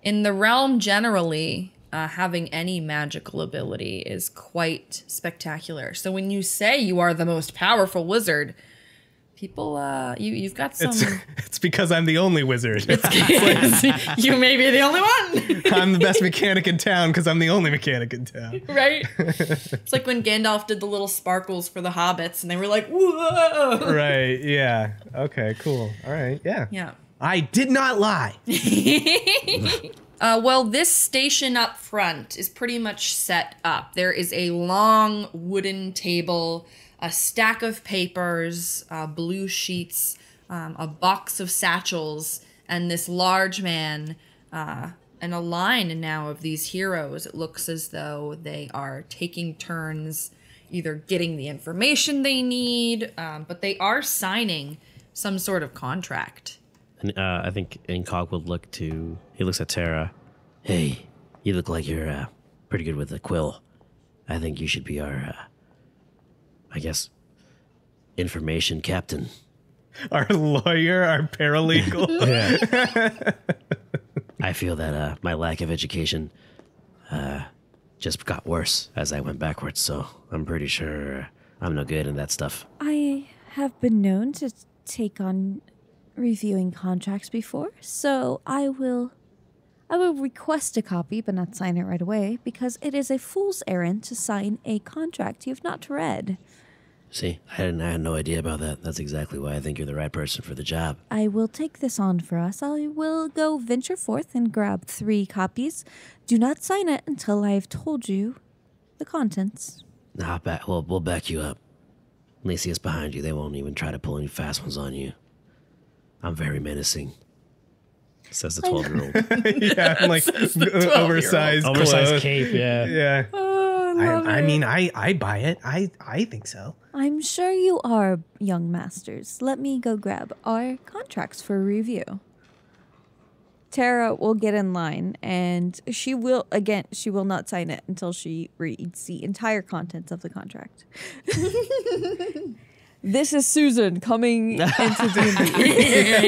In the realm generally, having any magical ability is quite spectacular. So when you say you are the most powerful wizard, people, you've got some... It's because I'm the only wizard. You may be the only one. I'm the best mechanic in town because I'm the only mechanic in town. Right? It's like when Gandalf did the little sparkles for the hobbits, and they were like, whoa! Right, yeah. Okay, cool. All right, yeah. Yeah. I did not lie. Well, this station up front is pretty much set up. There is a long wooden table, a stack of papers, blue sheets, a box of satchels, and this large man, and a line now of these heroes. It looks as though they are taking turns either getting the information they need, but they are signing some sort of contract. And I think Enkäg would he looks at Tahra. Hey, you look like you're pretty good with a quill. I think you should be our, I guess, information captain. Our lawyer, our paralegal. Yeah. I feel that my lack of education just got worse as I went backwards, so I'm pretty sure I'm no good in that stuff. I have been known to take on reviewing contracts before, so I will request a copy but not sign it right away because it is a fool's errand to sign a contract you have not read. See, I had no idea about that. That's exactly why I think you're the right person for the job. I will take this on for us. I will go venture forth and grab 3 copies. Do not sign it until I have told you the contents. Nah, we'll back you up. When they see us behind you, they won't even try to pull any fast ones on you. I'm very menacing. Says the 12-year-old. Yeah, like oversized clothes. Cape, yeah. Yeah. I mean, I buy it. I think so. I'm sure you are, young masters. Let me go grab our contracts for review. Tahra will get in line, and she will not sign it until she reads the entire contents of the contract. This is Susan coming into D&D.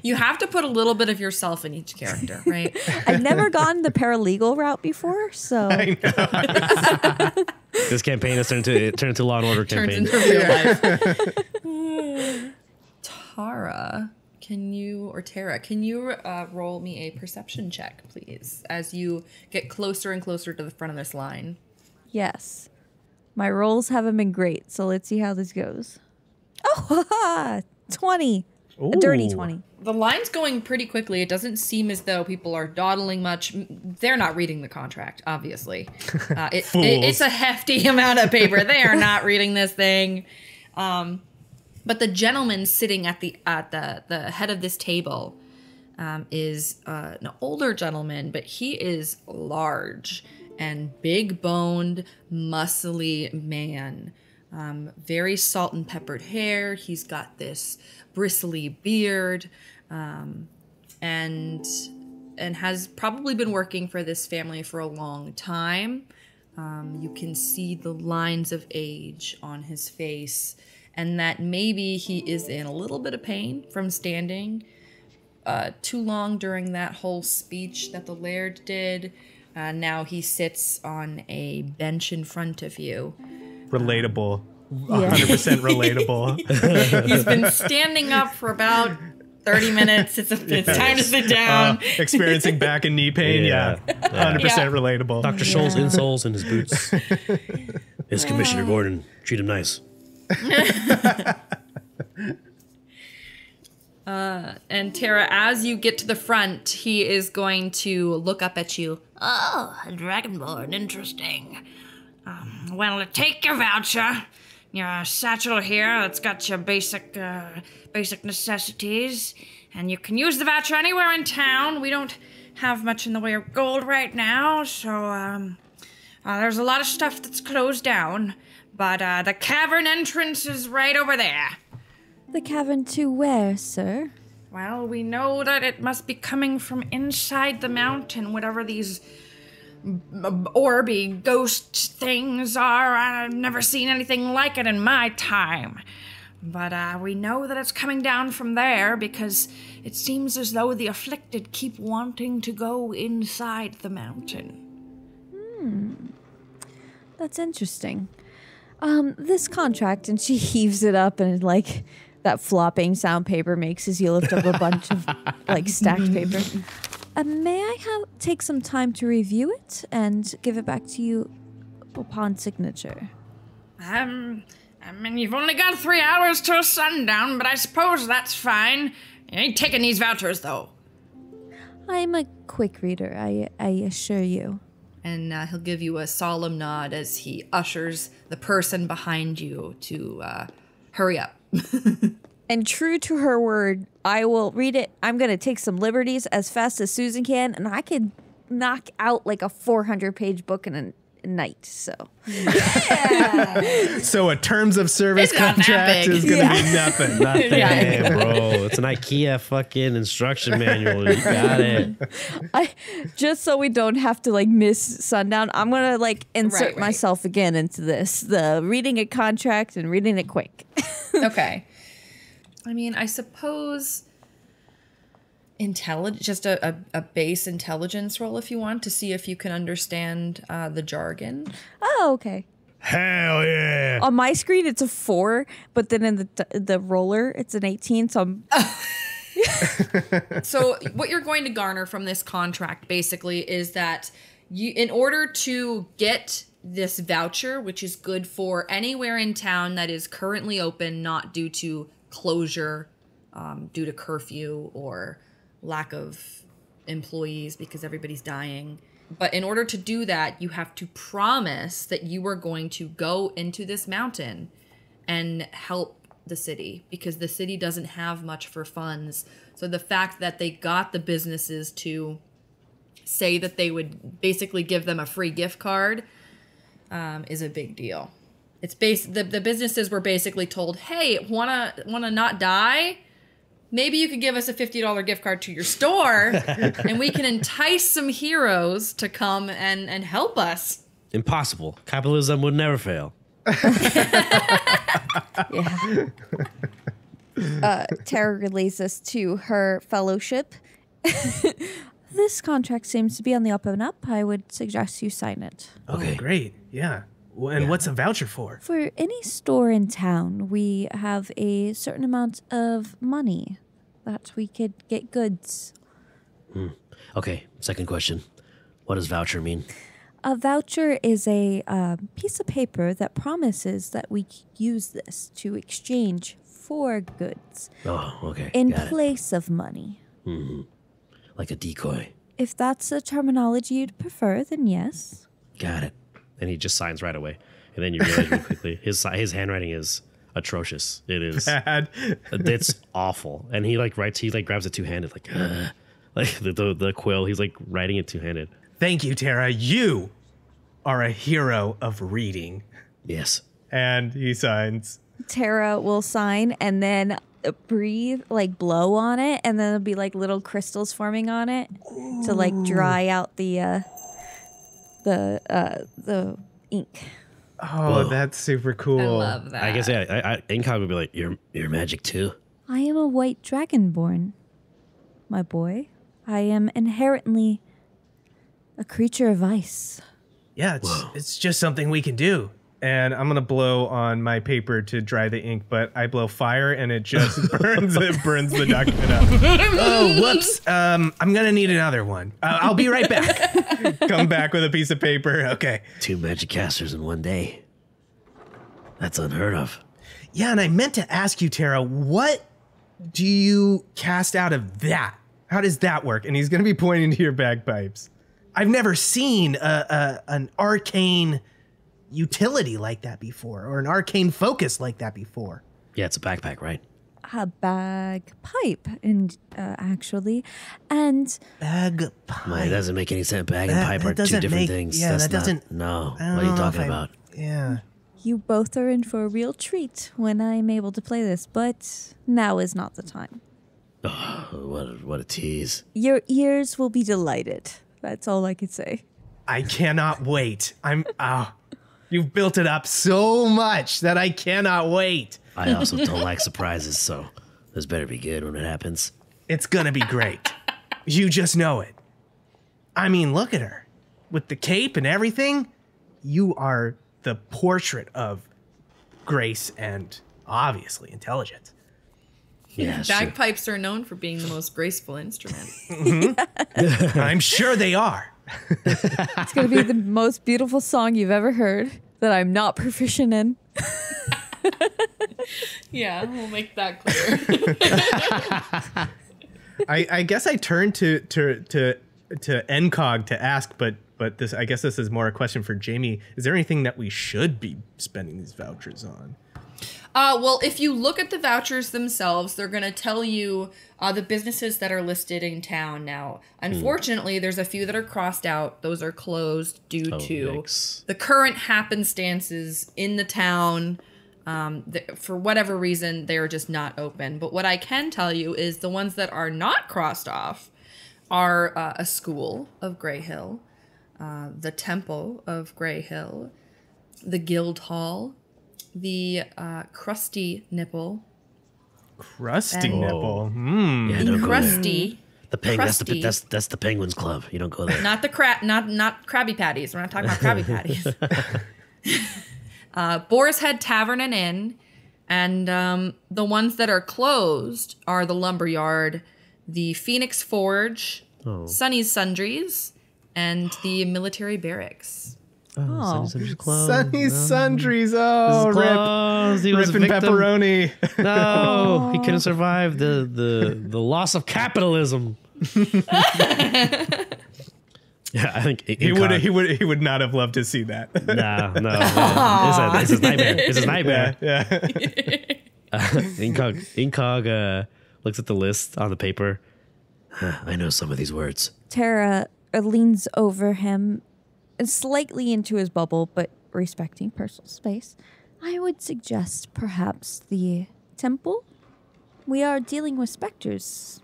You have to put a little bit of yourself in each character, right? I've never gone the paralegal route before, so I know. This campaign has turned into Law and Order campaign. Turns into real life. Tahra, can you roll me a perception check, please, as you get closer and closer to the front of this line? yes. My rolls haven't been great, so let's see how this goes. Oh, 20. Ooh. A dirty 20. The line's going pretty quickly. It doesn't seem as though people are dawdling much. They're not reading the contract, obviously. It's a hefty amount of paper. They are not reading this thing. But the gentleman sitting at the head of this table is an older gentleman, but he is large and big-boned, muscly man. Very salt and peppered hair. He's got this bristly beard, and has probably been working for this family for a long time. You can see the lines of age on his face, and that maybe he is in a little bit of pain from standing too long during that whole speech that the Laird did. Now he sits on a bench in front of you. Relatable. 100% relatable. He's been standing up for about 30 minutes. It's time to sit down. Experiencing back and knee pain. Yeah. 100% relatable. Dr. Scholl's insoles in his boots. It's Commissioner Gordon. Treat him nice. And Tahra, as you get to the front, he is going to look up at you. Oh, a dragonborn. Interesting. Well, take your voucher. Your satchel here that's got your basic necessities. And you can use the voucher anywhere in town. We don't have much in the way of gold right now, so there's a lot of stuff that's closed down. But the cavern entrance is right over there. The cavern to where, sir? Well, we know that it must be coming from inside the mountain, whatever these orby ghost things are. I've never seen anything like it in my time. But we know that it's coming down from there because it seems as though the afflicted keep wanting to go inside the mountain. That's interesting. This contract, and she heaves it up, and like that flopping sound paper makes as you lift up a bunch of like stacked paper. May I take some time to review it and give it back to you upon signature? I mean, you've only got 3 hours till sundown, but I suppose that's fine. You ain't taking these vouchers, though. I'm a quick reader, I assure you. And he'll give you a solemn nod as he ushers the person behind you to hurry up. And true to her word, I will read it. I'm going to take some liberties as fast as Susan can, and I could knock out like a 400-page book in night. So So a terms of service It's not that contract big. is going to be nothing. Nothing, Yeah. bro. It's an IKEA fucking instruction manual. You got it. just so we don't have to like miss sundown, I'm gonna like insert Right. myself again into this, the reading a contract and reading it quick. Okay. I mean, I suppose just a base intelligence roll if you want to see if you can understand the jargon. Oh, okay. Hell yeah. On my screen, it's a 4, but then in the roller, it's an 18. So I'm So what you're going to garner from this contract basically is that in order to get this voucher, which is good for anywhere in town that is currently open, not due to closure, due to curfew or lack of employees because everybody's dying. But in order to do that, you have to promise that you are going to go into this mountain and help the city because the city doesn't have much for funds. So the fact that they got the businesses to say that they would basically give them a free gift card is a big deal. It's the businesses were basically told, hey, wanna not die? Maybe you could give us a $50 gift card to your store and we can entice some heroes to come and help us. Impossible. Capitalism would never fail. Tara relays this to her fellowship. This contract seems to be on the up and up. I would suggest you sign it. Okay, great. Yeah. And what's a voucher for? For any store in town, we have a certain amount of money that we could get goods. Okay, second question. What does voucher mean? A voucher is a piece of paper that promises that we use this to exchange for goods Oh, okay. in got it. place of money. Like a decoy. If that's the terminology you'd prefer, then yes. Got it. And he just signs right away. And then you realize really quickly his handwriting is atrocious. It is. Bad. It's awful. And he like writes. He like grabs it two-handed, like the quill. He's like writing it two-handed. Thank you, Tara. You are a hero of reading. Yes. And he signs. Tara will sign and then breathe, like blow on it, and then there'll be like little crystals forming on it to like dry out the ink. Oh, Whoa. that's super cool. I love that. I guess yeah. Enkäg would be like, You're magic too? I am a white dragonborn, my boy. I am inherently a creature of ice. Yeah, it's just something we can do. And I'm gonna blow on my paper to dry the ink, but I blow fire and it just burns the document up. Oh, whoops! I'm gonna need another one. I'll be right back. Come back with a piece of paper. Okay. 2 magic casters in one day. That's unheard of. Yeah, and I meant to ask you, Tara, what do you cast out of that? How does that work? And he's gonna be pointing to your bagpipes. I've never seen an arcane utility like that before, or an arcane focus like that before. Yeah, it's a backpack, right? A bagpipe, and actually, and Bagpipe. Well, it doesn't make any sense. Bag and That- pipe that are two doesn't different make- things. yeah, That's that doesn't- No. I don't What are you know talking if I- about? Yeah. you both are in for a real treat when I'm able to play this. But now is not the time. Oh, what a tease. Your ears will be delighted. That's all I could say. I cannot wait. You've built it up so much that I cannot wait. I also don't like surprises, so this better be good when it happens. It's gonna be great. You just know it. I mean, look at her. With the cape and everything, you are the portrait of grace and obviously intelligence. Yeah, sure. Bagpipes are known for being the most graceful instrument. I'm sure they are. It's going to be the most beautiful song you've ever heard that I'm not proficient in. Yeah, we'll make that clear. I guess I turned to Enkäg to ask, but this, I guess this is more a question for Jamie. Is there anything that we should be spending these vouchers on? Well, if you look at the vouchers themselves, they're going to tell you the businesses that are listed in town now. Unfortunately, there's a few that are crossed out. Those are closed due to the current happenstances in the town. For whatever reason, they're just not open. But what I can tell you is the ones that are not crossed off are a school of Grayhill, the Temple of Grayhill, the Guild Hall, the Crusty Nipple. Crusty Nipple. Yeah, don't go Crusty. there. That's the Penguins Club. You don't go there. Not the not Krabby Patties. We're not talking about Krabby Patties. Boar's Head Tavern and Inn, and the ones that are closed are the Lumberyard, the Phoenix Forge, Sunny's Sundries, and the Military Barracks. Oh. Sunny's closed. Sunny's Sundries. Oh, Closed. He was a ripping victim. pepperoni. No, he couldn't survive the loss of capitalism. Yeah, I think He would not have loved to see that. No. It's his nightmare. It's his nightmare. Yeah. Enkäg looks at the list on the paper. I know some of these words. Tahra leans over him, slightly into his bubble, but respecting personal space. I would suggest perhaps the temple. We are dealing with specters.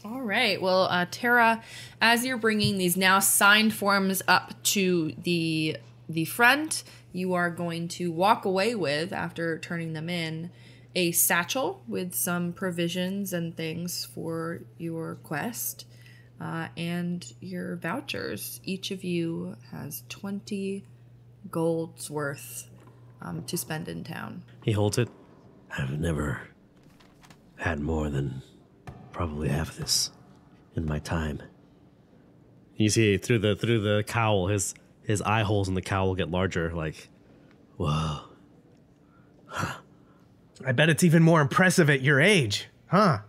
All right. Well, Tahra, as you're bringing these now signed forms up to the front, you are going to walk away with, after turning them in, a satchel with some provisions and things for your quest, and your vouchers. Each of you has 20 gold's worth to spend in town. He holds it. I've never had more than probably half of this in my time. You see through the cowl, his eye holes in the cowl get larger. Like, Whoa. I bet it's even more impressive at your age, huh?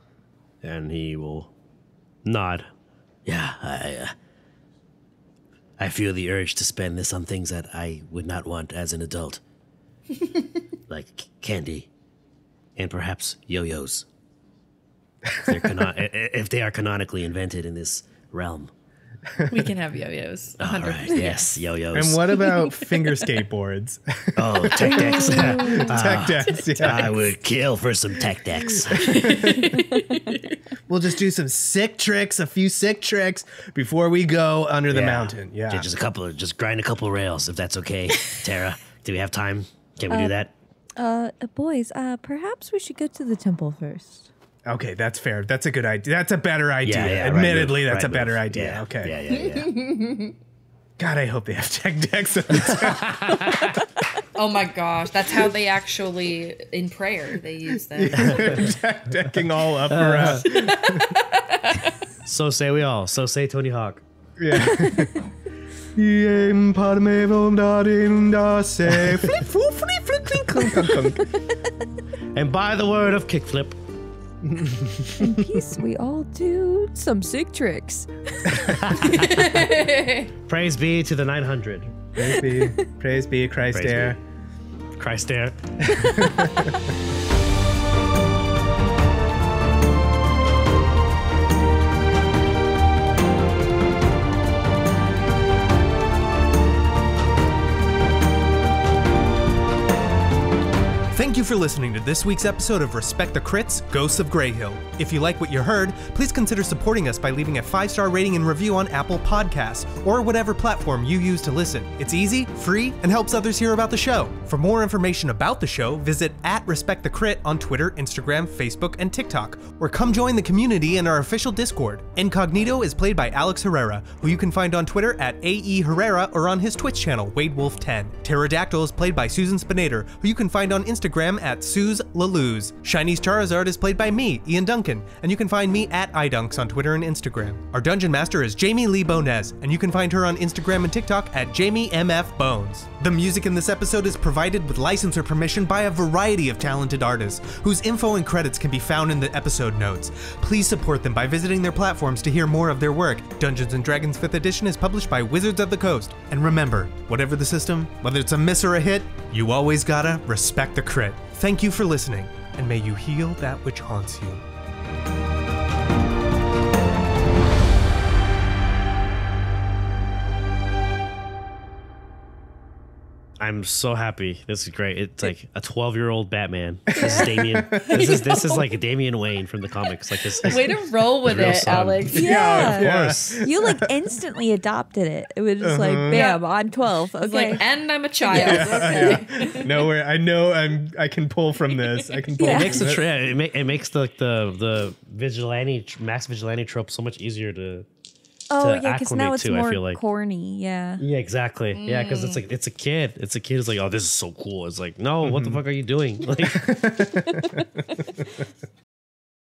and he will nod. Yeah, I feel the urge to spend this on things that I would not want as an adult. Like candy. And perhaps yo-yos. If they are canonically invented in this realm. We can have yo-yos. All 100%. right, yes, yo-yos. And what about finger skateboards? Oh, tech decks. Tech decks, yeah. I would kill for some tech decks. We'll just do some sick tricks, a few sick tricks before we go under the Yeah. mountain. Yeah. Just grind a couple rails, if that's okay. Tahra, do we have time? Can we do that? Boys, perhaps we should go to the temple first. Okay, that's fair. That's a good idea. That's a better idea. Yeah, right Admittedly, move, that's right a better move. idea. Yeah, Okay. Yeah. God, I hope they have tech decks. At the time. Oh my gosh, that's how they actually, in prayer, they use them. Tech decking all up around. So say we all. So say Tony Hawk. Yeah. And by the word of kickflip. In peace, we all do some sick tricks. Praise be to the 900. Praise be Christ Praise Air. Christ Air. Thank you for listening to this week's episode of Respect the Crits, Ghosts of Grayhill. If you like what you heard, please consider supporting us by leaving a 5-star rating and review on Apple Podcasts or whatever platform you use to listen. It's easy, free, and helps others hear about the show. For more information about the show, visit @RespectTheCrit on Twitter, Instagram, Facebook, and TikTok, or come join the community in our official Discord. Incognito is played by Alex Herrera, who you can find on Twitter @AE Herrera or on his Twitch channel, WadeWolf10. Pterodactyl is played by Susan Spenader, who you can find on Instagram @SuzLaluz. Shiny's Charizard is played by me, Ian Duncan, and you can find me @idunks on Twitter and Instagram. Our Dungeon Master is Jamie Lee-Bonés, and you can find her on Instagram and TikTok @JamieMFBones. The music in this episode is provided with license or permission by a variety of talented artists, whose info and credits can be found in the episode notes. Please support them by visiting their platforms to hear more of their work. Dungeons & Dragons 5th edition is published by Wizards of the Coast. And remember, whatever the system, whether it's a miss or a hit, you always gotta respect the crit. Thank you for listening, and may you heal that which haunts you. I'm so happy. This is great. It's like a 12-year-old Batman. This is Damian. This is like Damian Wayne from the comics. Like his Way to roll with real it, son. Alex. Yeah. Of course. You like instantly adopted it. It was just like, bam, I'm 12. It's Okay. like, and I'm a child. Okay. Nowhere. I know I can pull from this. I can pull. Yeah. It makes the it makes the vigilante max vigilante trope so much easier to Yeah, because now acclimate it's to, I more feel like. corny. Yeah. Yeah, exactly. Yeah, because it's like it's a kid. It's a kid who's like, oh, this is so cool. It's like, no, what the fuck are you doing? Like,